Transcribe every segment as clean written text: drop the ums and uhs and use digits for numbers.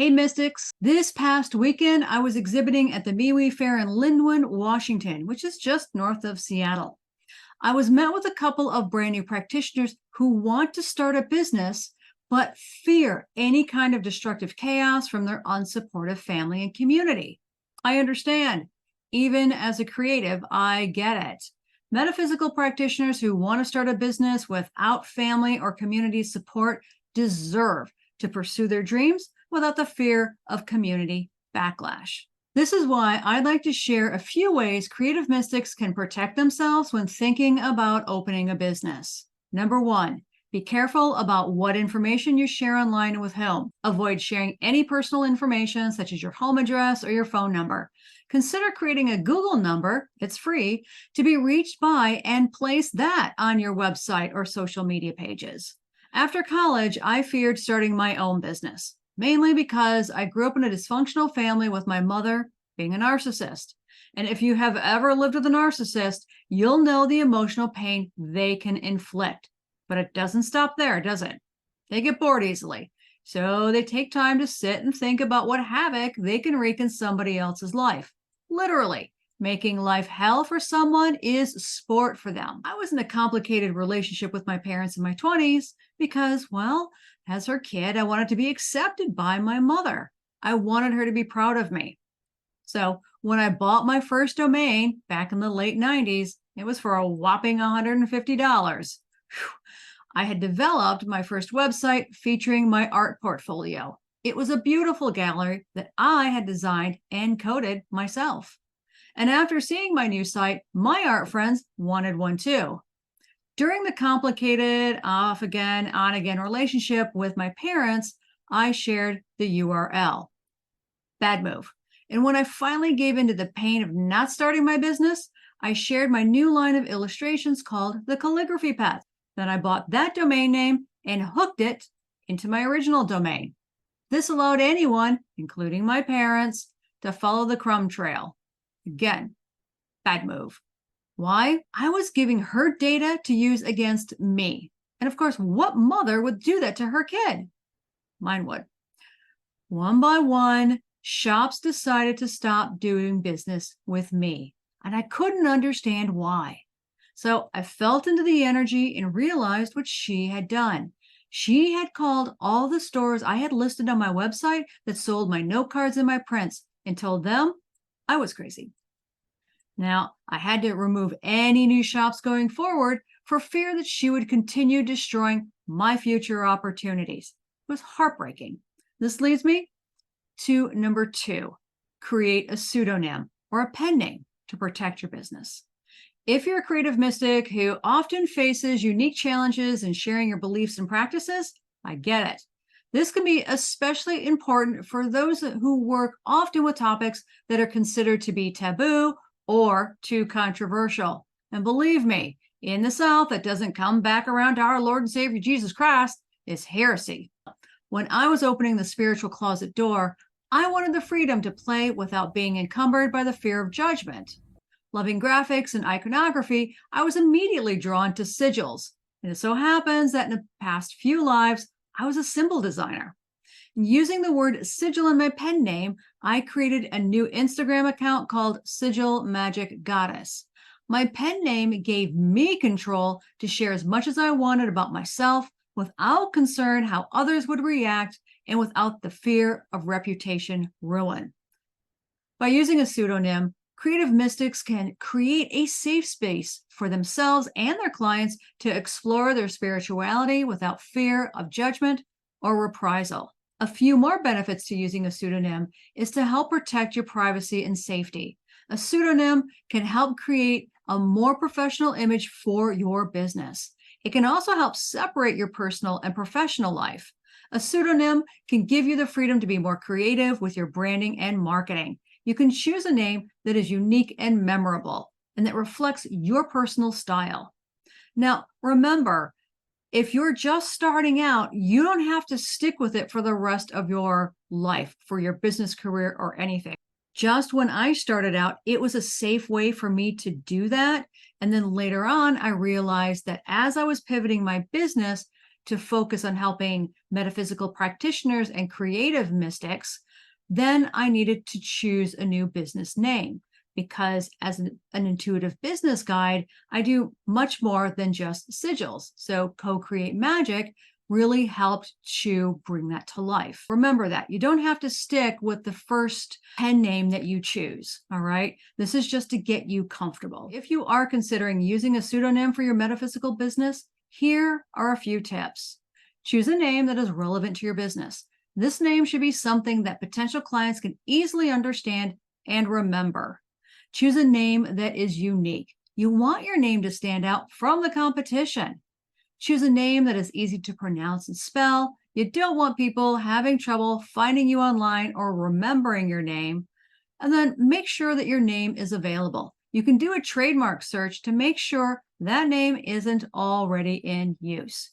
Hey Mystics, this past weekend I was exhibiting at the MeWe Fair in Lynnwood, Washington, which is just north of Seattle. I was met with a couple of brand new practitioners who want to start a business, but fear any kind of destructive chaos from their unsupportive family and community. I understand. Even as a creative, I get it. Metaphysical practitioners who want to start a business without family or community support deserve to pursue their dreams without the fear of community backlash. This is why I'd like to share a few ways creative mystics can protect themselves when thinking about opening a business. Number one, be careful about what information you share online and with whom. Avoid sharing any personal information such as your home address or your phone number. Consider creating a Google number, it's free, to be reached by and place that on your website or social media pages. After college, I feared starting my own business, mainly because I grew up in a dysfunctional family with my mother being a narcissist. And if you have ever lived with a narcissist, you'll know the emotional pain they can inflict. But it doesn't stop there, does it? They get bored easily. So they take time to sit and think about what havoc they can wreak in somebody else's life. Literally, making life hell for someone is sport for them. I was in a complicated relationship with my parents in my 20s because, well, as her kid, I wanted to be accepted by my mother. I wanted her to be proud of me. So when I bought my first domain back in the late 90s, it was for a whopping $150. I had developed my first website featuring my art portfolio. It was a beautiful gallery that I had designed and coded myself. And after seeing my new site, my art friends wanted one too. During the complicated off again, on again relationship with my parents, I shared the URL. Bad move. And when I finally gave into the pain of not starting my business, I shared my new line of illustrations called the Calligraphy Path. Then I bought that domain name and hooked it into my original domain. This allowed anyone, including my parents, to follow the crumb trail. Again, bad move. Why? I was giving her data to use against me. And of course, what mother would do that to her kid? Mine would. One by one, shops decided to stop doing business with me. And I couldn't understand why. So I felt into the energy and realized what she had done. She had called all the stores I had listed on my website that sold my note cards and my prints and told them I was crazy. Now, I had to remove any new shops going forward for fear that she would continue destroying my future opportunities. It was heartbreaking. This leads me to number two, create a pseudonym or a pen name to protect your business. If you're a creative mystic who often faces unique challenges in sharing your beliefs and practices, I get it. This can be especially important for those who work often with topics that are considered to be taboo or too controversial. And believe me, in the South, that doesn't come back around to our Lord and Savior Jesus Christ is heresy. When I was opening the spiritual closet door, I wanted the freedom to play without being encumbered by the fear of judgment. Loving graphics and iconography, I was immediately drawn to sigils. And it so happens that in the past few lives, I was a symbol designer. Using the word sigil in my pen name, I created a new Instagram account called Sigil Magic Goddess. My pen name gave me control to share as much as I wanted about myself without concern how others would react and without the fear of reputation ruin. By using a pseudonym, creative mystics can create a safe space for themselves and their clients to explore their spirituality without fear of judgment or reprisal. A few more benefits to using a pseudonym is to help protect your privacy and safety. A pseudonym can help create a more professional image for your business. It can also help separate your personal and professional life. A pseudonym can give you the freedom to be more creative with your branding and marketing. You can choose a name that is unique and memorable and that reflects your personal style. Now, remember, if you're just starting out, you don't have to stick with it for the rest of your life, for your business career or anything. Just when I started out, it was a safe way for me to do that. And then later on, I realized that as I was pivoting my business to focus on helping metaphysical practitioners and creative mystics, then I needed to choose a new business name, because as an intuitive business guide, I do much more than just sigils. So CoCreate Magick really helped to bring that to life. Remember that you don't have to stick with the first pen name that you choose. All right. This is just to get you comfortable. If you are considering using a pseudonym for your metaphysical business, here are a few tips. Choose a name that is relevant to your business. This name should be something that potential clients can easily understand and remember. Choose a name that is unique. You want your name to stand out from the competition. Choose a name that is easy to pronounce and spell. You don't want people having trouble finding you online or remembering your name. And then make sure that your name is available. You can do a trademark search to make sure that name isn't already in use.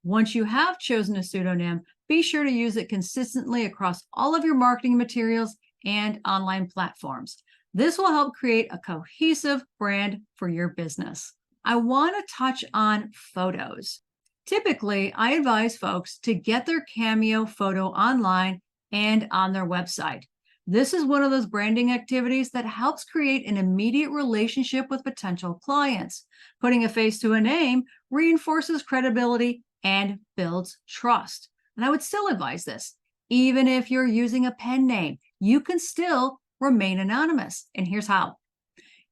Once you have chosen a pseudonym, be sure to use it consistently across all of your marketing materials and online platforms. This will help create a cohesive brand for your business. I want to touch on photos. Typically, I advise folks to get their Cameo photo online and on their website. This is one of those branding activities that helps create an immediate relationship with potential clients. Putting a face to a name reinforces credibility and builds trust. And I would still advise this. Even if you're using a pen name, you can still remain anonymous. And here's how.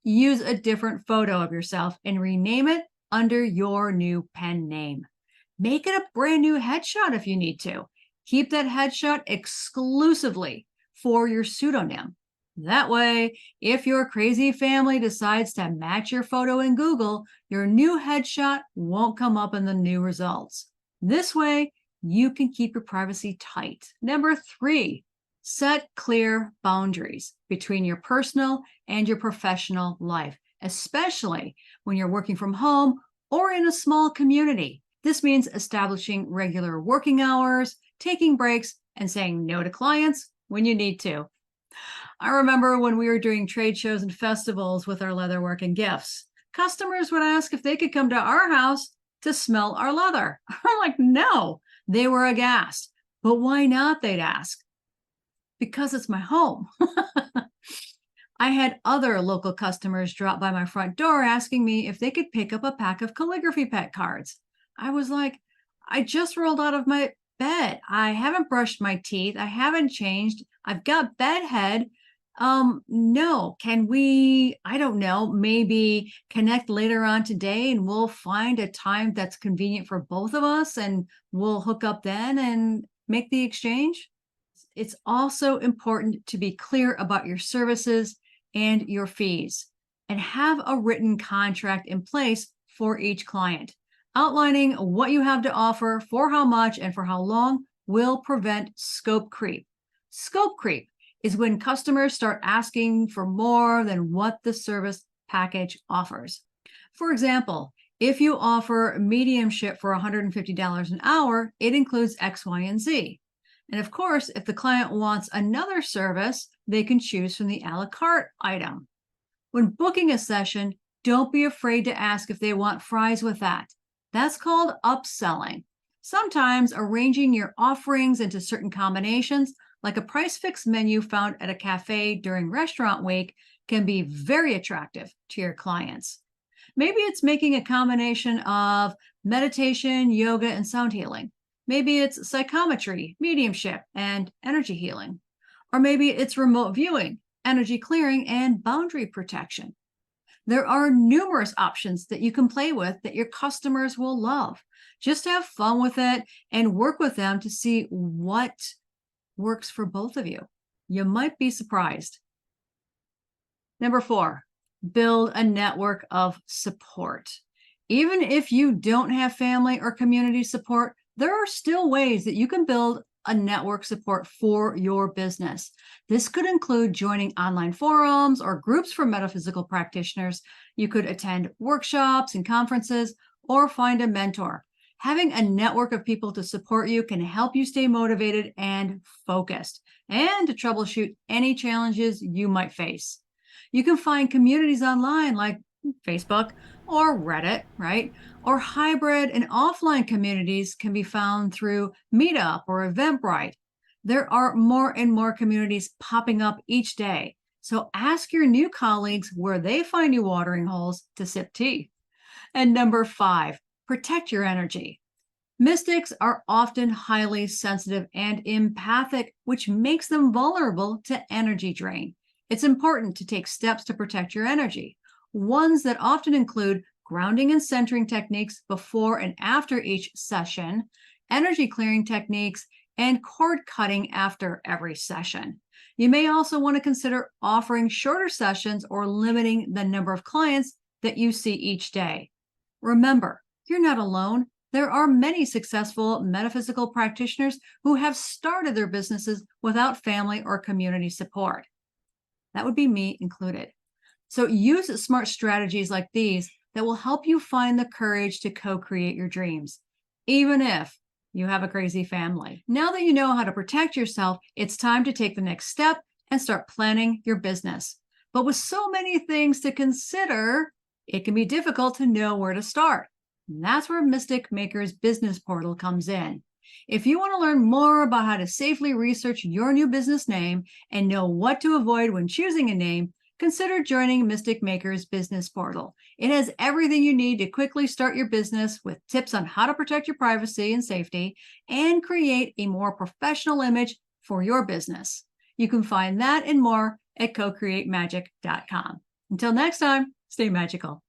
Use a different photo of yourself and rename it under your new pen name. Make it a brand new headshot if you need to. Keep that headshot exclusively for your pseudonym. That way, if your crazy family decides to match your photo in Google, your new headshot won't come up in the new results. This way, you can keep your privacy tight. Number 3, set clear boundaries between your personal and your professional life, especially when you're working from home or in a small community. This means establishing regular working hours, taking breaks, and saying no to clients when you need to. I remember when we were doing trade shows and festivals with our leatherwork and gifts, customers would ask if they could come to our house to smell our leather. I'm like, no, they were aghast. But why not, they'd ask? Because it's my home. I had other local customers drop by my front door asking me if they could pick up a pack of calligraphy pet cards. I was like, I just rolled out of my bed. I haven't brushed my teeth. I haven't changed. I've got bedhead. No, can we, I don't know, maybe connect later on today and we'll find a time that's convenient for both of us and we'll hook up then and make the exchange? It's also important to be clear about your services and your fees and have a written contract in place for each client. Outlining what you have to offer, for how much, and for how long will prevent scope creep. Scope creep is when customers start asking for more than what the service package offers. For example, if you offer mediumship for $150 an hour, it includes X, Y, and Z. And of course, if the client wants another service, they can choose from the a la carte item. When booking a session, don't be afraid to ask if they want fries with that. That's called upselling. Sometimes arranging your offerings into certain combinations, like a price fixed menu found at a cafe during restaurant week, can be very attractive to your clients. Maybe it's making a combination of meditation, yoga, and sound healing. Maybe it's psychometry, mediumship, and energy healing. Or maybe it's remote viewing, energy clearing, and boundary protection. There are numerous options that you can play with that your customers will love. Just have fun with it and work with them to see what works for both of you. You might be surprised. Number 4, build a network of support. Even if you don't have family or community support, there are still ways that you can build a network support for your business. This could include joining online forums or groups for metaphysical practitioners. You could attend workshops and conferences or find a mentor. Having a network of people to support you can help you stay motivated and focused, and to troubleshoot any challenges you might face. You can find communities online like Facebook, or Reddit, right? Or hybrid and offline communities can be found through Meetup or Eventbrite. There are more and more communities popping up each day. So ask your new colleagues where they find new watering holes to sip tea. And number 5, protect your energy. Mystics are often highly sensitive and empathic, which makes them vulnerable to energy drain. It's important to take steps to protect your energy, ones that often include grounding and centering techniques before and after each session, energy clearing techniques, and cord cutting after every session. You may also want to consider offering shorter sessions or limiting the number of clients that you see each day. Remember, you're not alone. There are many successful metaphysical practitioners who have started their businesses without family or community support. That would be me included. So use smart strategies like these that will help you find the courage to co-create your dreams, even if you have a crazy family. Now that you know how to protect yourself, it's time to take the next step and start planning your business. But with so many things to consider, it can be difficult to know where to start. And that's where Mystic Maker's business portal comes in. If you want to learn more about how to safely research your new business name and know what to avoid when choosing a name, consider joining Mystic Maker's business portal. It has everything you need to quickly start your business with tips on how to protect your privacy and safety and create a more professional image for your business. You can find that and more at CoCreateMagick.com. Until next time, stay magical.